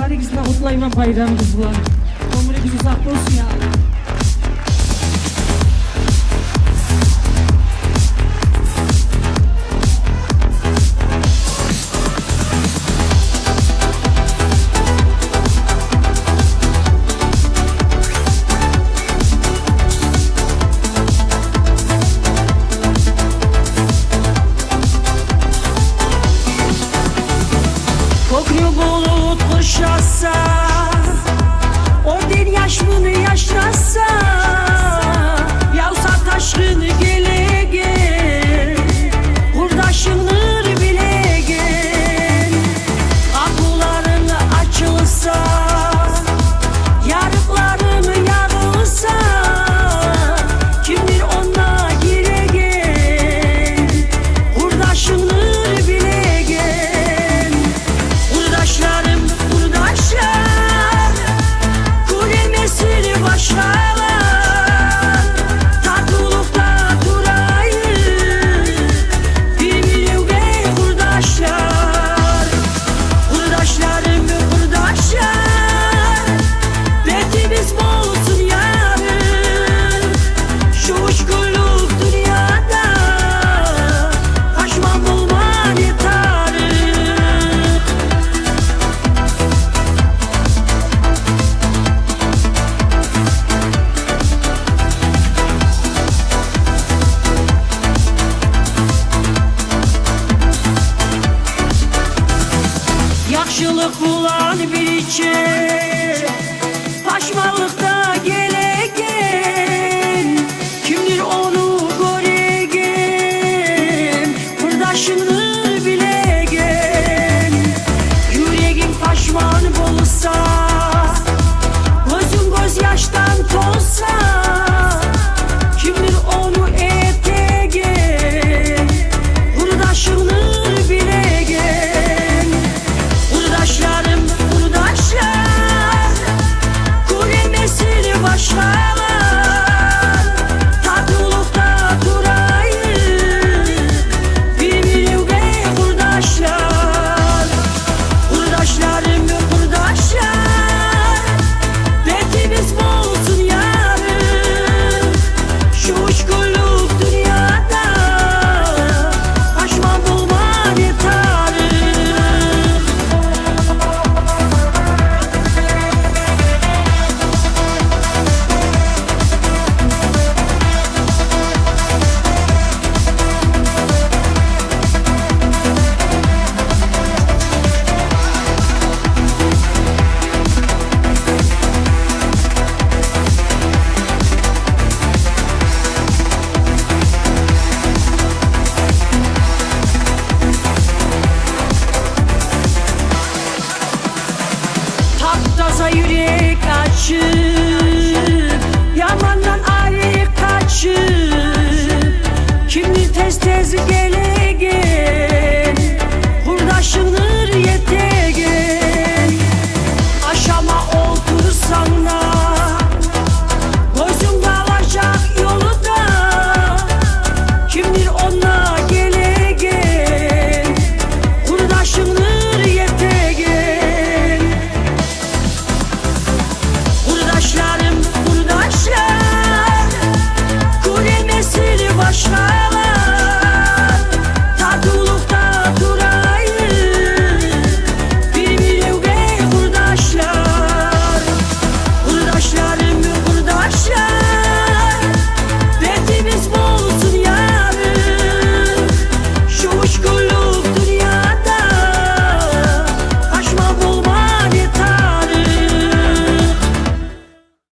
Barlarinizle kutlayman bayramınız var. Ömrünüz uzak olsun ya. Kokuyor bulut kuşasa, oradan yaş bunu yaşlasa, yavsa taşkını gele gel, kurdaşınır bile gel. Kapıların açılsa, yarıkların yarılsa, kimdir ona gire gel, kurdaşınır bile gel. Kurdaşlarım kurdaşlar, kulemesini başlarlar, tatlıkta durayım, bilmiyorum kurdaşlar. Kurdaşlarım kurdaşlar, betimiz olsun yarın, şu uçkuluk dünyada, kaçmam bulman yetarım. Yakşılık bulan bir içe, taşmalıkta gelegen, kimdir onu göregen, kurdaşını bilegen. Yüreğim taşman bolsa, gözüm göz yaştan tolsa, kimdir onu etegen, kurdaşını bilegen. Kurdaşlarım kurdaşlar, kulemesini başlarlar, tatlıkta durayım, bilmiyorum kurdaşlar. Kurdaşlarım kurdaşlar, betimiz olsun yarın, şu uçkuluk dünyada, kaçmam bulman yetarım. Taptaza yürek açıp, yamandan ayrı kaçıp, kimdir tez tez gele gel, kurdaşınır yete gel. Aşama otursan da, gözüm kalacak yolda, kimdir ona gele gel, kurdaşınır